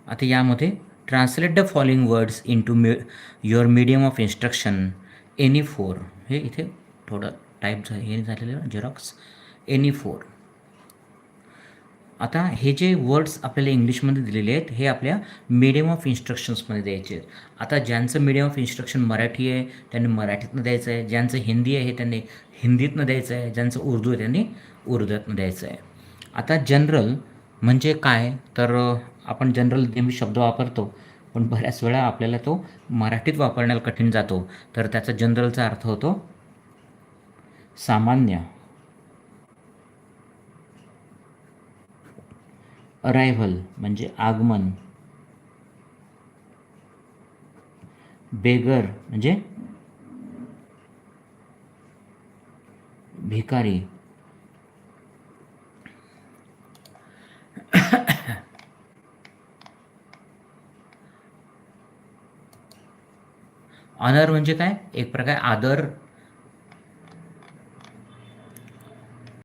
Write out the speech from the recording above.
आता यामध्ये translate the following words into your medium of instruction any four. हे इथे थोडं टाईप हे झालेलं झेरॉक्स. Any four. आता हे जे वर्ड्स आपल्याला इंग्लिशमध्ये दिलेले आहेत हे आपल्या मीडियम ऑफ इन्स्ट्रक्शन्समध्ये द्यायचे आहेत. आता ज्यांचं मीडियम ऑफ इन्स्ट्रक्शन मराठी आहे त्यांनी मराठीतनं द्यायचं आहे, ज्यांचं हिंदी आहे त्यांनी हिंदीतनं द्यायचं आहे, ज्यांचं उर्दू आहे त्यांनी उर्दूतनं द्यायचं आहे. आता जनरल म्हणजे काय, तर आपण जनरल नेहमी शब्द वापरतो पण बऱ्याच वेळा आपल्याला तो मराठीत वापरण्याला कठीण जातो. तर त्याचा जनरलचा अर्थ होतो सामान्य. अरायव्हल म्हणजे आगमन. बेगर म्हणजे भिकारी. ऑनर म्हणजे काय, एक प्रकारे आदर